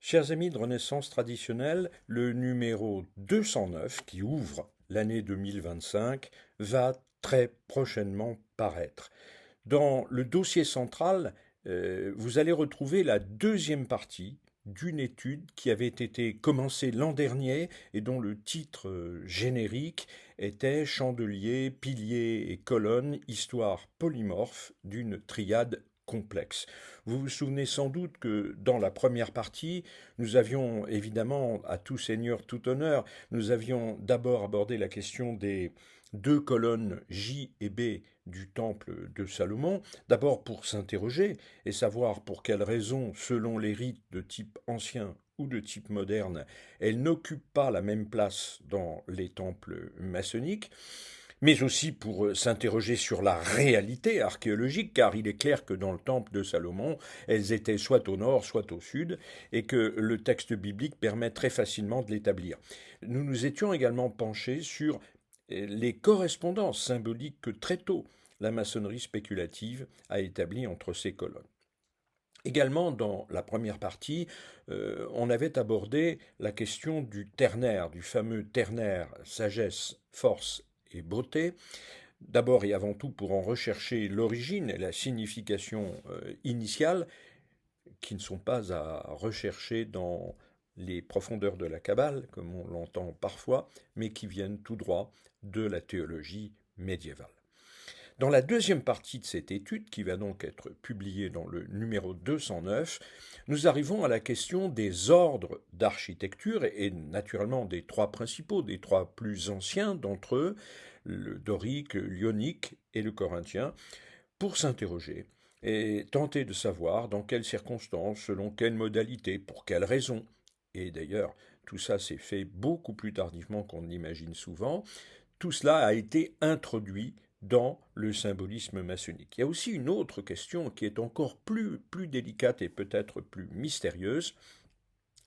Chers amis de Renaissance traditionnelle, le numéro 209 qui ouvre l'année 2025 va très prochainement paraître. Dans le dossier central, vous allez retrouver la deuxième partie d'une étude qui avait été commencée l'an dernier et dont le titre générique était Chandelier, piliers et colonnes, histoire polymorphe d'une triade complexe. Vous vous souvenez sans doute que dans la première partie, nous avions évidemment, à tout seigneur, tout honneur, nous avions d'abord abordé la question des deux colonnes J et B du temple de Salomon, d'abord pour s'interroger et savoir pour quelles raisons, selon les rites de type ancien ou de type moderne, elles n'occupent pas la même place dans les temples maçonniques, mais aussi pour s'interroger sur la réalité archéologique, car il est clair que dans le temple de Salomon, elles étaient soit au nord, soit au sud, et que le texte biblique permet très facilement de l'établir. Nous nous étions également penchés sur les correspondances symboliques que très tôt la maçonnerie spéculative a établies entre ces colonnes. Également, dans la première partie, on avait abordé la question du ternaire, du fameux ternaire sagesse, force et beauté, d'abord et avant tout pour en rechercher l'origine et la signification initiale, qui ne sont pas à rechercher dans les profondeurs de la Kabbale, comme on l'entend parfois, mais qui viennent tout droit de la théologie médiévale. Dans la deuxième partie de cette étude, qui va donc être publiée dans le numéro 209, nous arrivons à la question des ordres d'architecture et naturellement des trois principaux, des trois plus anciens d'entre eux, le dorique, l'ionique et le corinthien, pour s'interroger et tenter de savoir dans quelles circonstances, selon quelles modalités, pour quelles raisons. Et d'ailleurs, tout ça s'est fait beaucoup plus tardivement qu'on ne l'imagine souvent. Tout cela a été introduit dans le symbolisme maçonnique. Il y a aussi une autre question qui est encore plus délicate et peut-être plus mystérieuse,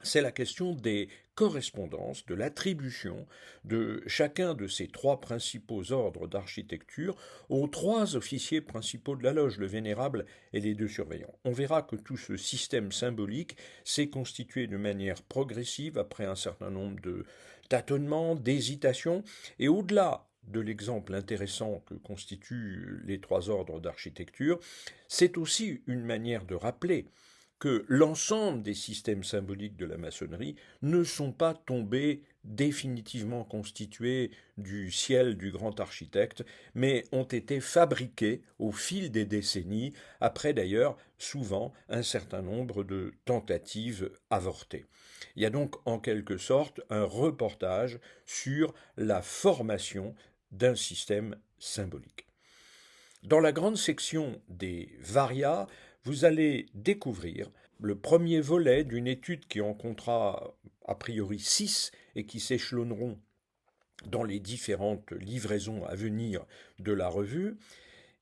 c'est la question des correspondances, de l'attribution de chacun de ces trois principaux ordres d'architecture aux trois officiers principaux de la loge, le vénérable et les deux surveillants. On verra que tout ce système symbolique s'est constitué de manière progressive après un certain nombre de tâtonnements, d'hésitations, et au-delà de l'exemple intéressant que constituent les trois ordres d'architecture, c'est aussi une manière de rappeler que l'ensemble des systèmes symboliques de la maçonnerie ne sont pas tombés définitivement constitués du ciel du grand architecte, mais ont été fabriqués au fil des décennies, après d'ailleurs souvent un certain nombre de tentatives avortées. Il y a donc en quelque sorte un reportage sur la formation d'un système symbolique. Dans la grande section des Varia, vous allez découvrir le premier volet d'une étude qui en comptera a priori 6 et qui s'échelonneront dans les différentes livraisons à venir de la revue.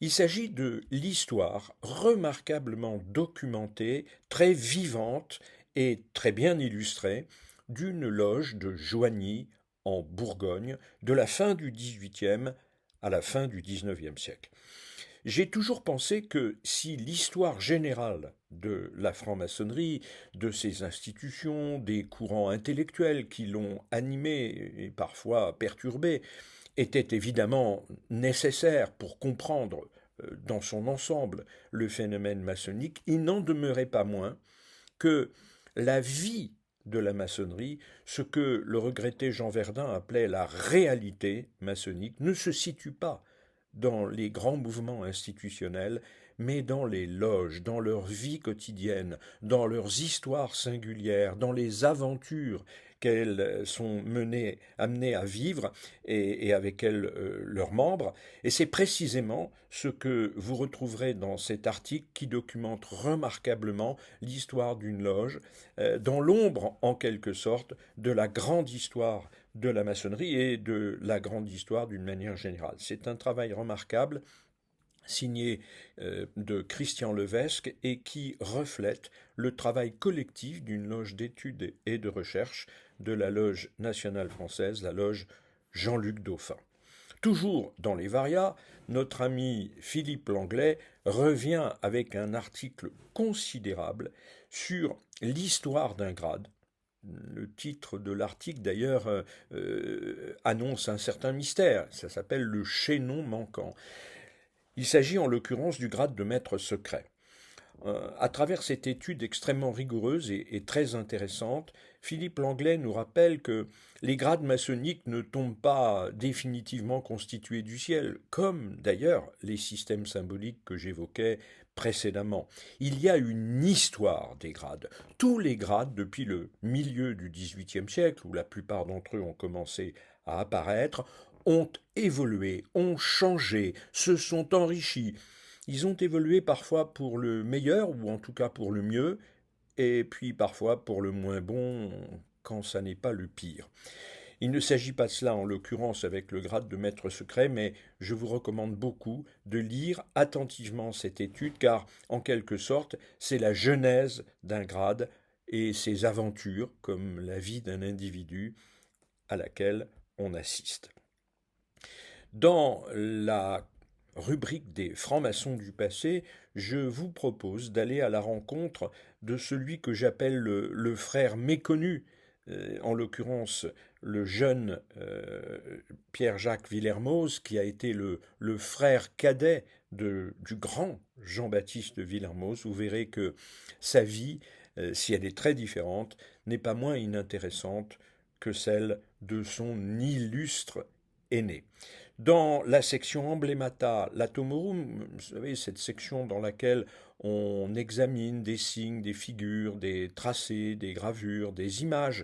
Il s'agit de l'histoire remarquablement documentée, très vivante et très bien illustrée d'une loge de Joigny en Bourgogne de la fin du XVIIIe à la fin du XIXe siècle. J'ai toujours pensé que si l'histoire générale de la franc-maçonnerie, de ses institutions, des courants intellectuels qui l'ont animée et parfois perturbée, était évidemment nécessaire pour comprendre dans son ensemble le phénomène maçonnique, il n'en demeurait pas moins que la vie de la maçonnerie, ce que le regretté Jean Verdun appelait la réalité maçonnique, ne se situe pas dans les grands mouvements institutionnels, mais dans les loges, dans leur vie quotidienne, dans leurs histoires singulières, dans les aventures qu'elles sont amenées à vivre et avec elles leurs membres. Et c'est précisément ce que vous retrouverez dans cet article qui documente remarquablement l'histoire d'une loge, dans l'ombre en quelque sorte de la grande histoire de la maçonnerie et de la grande histoire d'une manière générale. C'est un travail remarquable signé de Christian Levesque et qui reflète le travail collectif d'une loge d'études et de recherche de la loge nationale française, la loge Jean-Luc Dauphin. Toujours dans les Varias, notre ami Philippe Langlais revient avec un article considérable sur l'histoire d'un grade. Le titre de l'article, d'ailleurs, annonce un certain mystère. Ça s'appelle le chaînon manquant. Il s'agit en l'occurrence du grade de maître secret. À travers cette étude extrêmement rigoureuse et très intéressante, Philippe Langlais nous rappelle que les grades maçonniques ne tombent pas définitivement constitués du ciel, comme d'ailleurs les systèmes symboliques que j'évoquais précédemment. Il y a une histoire des grades. Tous les grades, depuis le milieu du XVIIIe siècle, où la plupart d'entre eux ont commencé à apparaître, ont évolué, ont changé, se sont enrichis. Ils ont évolué parfois pour le meilleur, ou en tout cas pour le mieux, et puis parfois pour le moins bon, quand ça n'est pas le pire. Il ne s'agit pas de cela en l'occurrence avec le grade de maître secret, mais je vous recommande beaucoup de lire attentivement cette étude, car en quelque sorte, c'est la genèse d'un grade et ses aventures, comme la vie d'un individu à laquelle on assiste. Dans la rubrique des francs-maçons du passé, je vous propose d'aller à la rencontre de celui que j'appelle le frère méconnu, en l'occurrence le jeune Pierre-Jacques Villermoz, qui a été le frère cadet du grand Jean-Baptiste Villermoz. Vous verrez que sa vie, si elle est très différente, n'est pas moins inintéressante que celle de son illustre aîné. Dans la section emblémata latomorum, vous savez, cette section dans laquelle on examine des signes, des figures, des tracés, des gravures, des images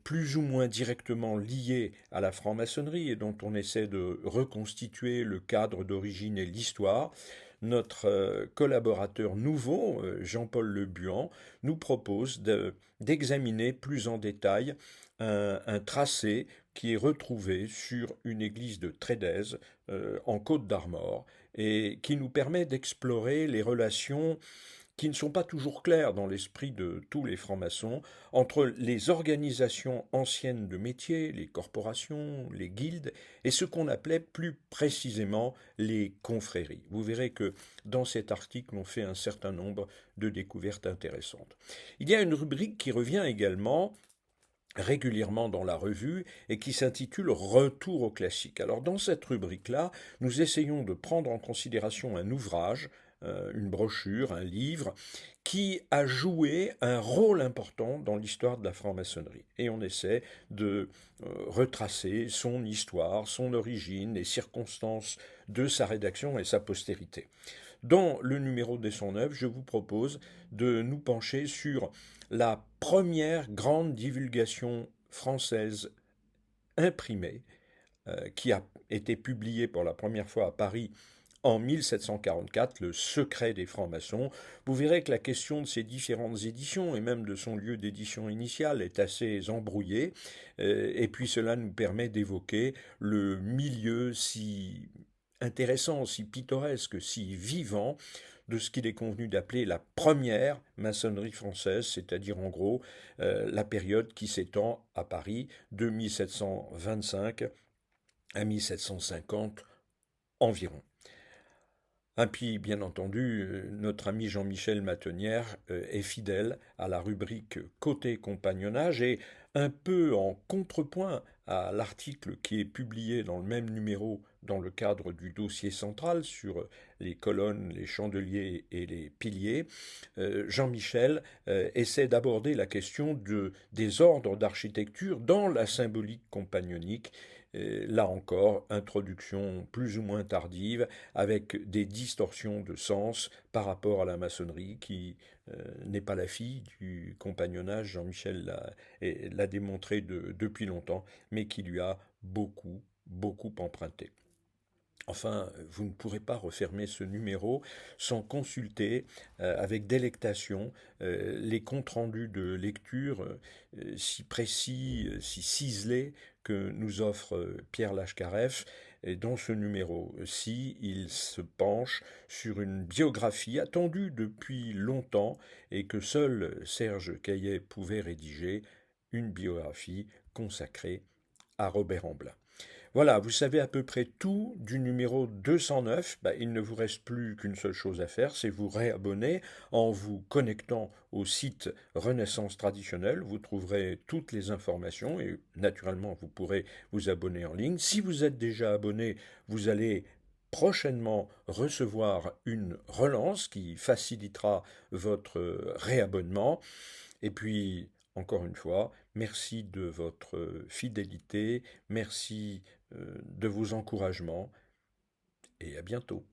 plus ou moins directement liées à la franc-maçonnerie et dont on essaie de reconstituer le cadre d'origine et l'histoire, notre collaborateur nouveau, Jean-Paul Le Buan, nous propose d'examiner plus en détail un tracé qui est retrouvé sur une église de Trédèze en Côte d'Armor et qui nous permet d'explorer les relations qui ne sont pas toujours claires dans l'esprit de tous les francs-maçons entre les organisations anciennes de métiers, les corporations, les guildes, et ce qu'on appelait plus précisément les confréries. Vous verrez que dans cet article, on fait un certain nombre de découvertes intéressantes. Il y a une rubrique qui revient également régulièrement dans la revue et qui s'intitule Retour au classique. Alors dans cette rubrique-là, nous essayons de prendre en considération un ouvrage, une brochure, un livre, qui a joué un rôle important dans l'histoire de la franc-maçonnerie. Et on essaie de retracer son histoire, son origine, les circonstances de sa rédaction et sa postérité. Dans le numéro 209, je vous propose de nous pencher sur la première grande divulgation française imprimée, qui a été publiée pour la première fois à Paris en 1744, Le secret des francs-maçons. Vous verrez que la question de ces différentes éditions et même de son lieu d'édition initial est assez embrouillée, et puis cela nous permet d'évoquer le milieu si intéressant, si pittoresque, si vivant de ce qu'il est convenu d'appeler la première maçonnerie française, c'est-à-dire en gros la période qui s'étend à Paris de 1725 à 1750 environ. Et puis, bien entendu, notre ami Jean-Michel Matonnière est fidèle à la rubrique Côté compagnonnage et un peu en contrepoint à l'article qui est publié dans le même numéro dans le cadre du dossier central sur les colonnes, les chandeliers et les piliers, Jean-Michel essaie d'aborder la question des ordres d'architecture dans la symbolique compagnonique. Là encore, introduction plus ou moins tardive, avec des distorsions de sens par rapport à la maçonnerie, qui n'est pas la fille du compagnonnage, Jean-Michel l'a démontré depuis longtemps, mais qui lui a beaucoup emprunté. Enfin, vous ne pourrez pas refermer ce numéro sans consulter avec délectation les comptes rendus de lecture si précis, si ciselés que nous offre Pierre Lachkareff. Et dans ce numéro-ci, il se penche sur une biographie attendue depuis longtemps et que seul Serge Caillet pouvait rédiger, une biographie consacrée à Robert Amblin. Voilà, vous savez à peu près tout du numéro 209. Il ne vous reste plus qu'une seule chose à faire, c'est vous réabonner en vous connectant au site Renaissance Traditionnelle. Vous trouverez toutes les informations et naturellement vous pourrez vous abonner en ligne. Si vous êtes déjà abonné, vous allez prochainement recevoir une relance qui facilitera votre réabonnement. Et puis, encore une fois, merci de votre fidélité, merci de vos encouragements et à bientôt.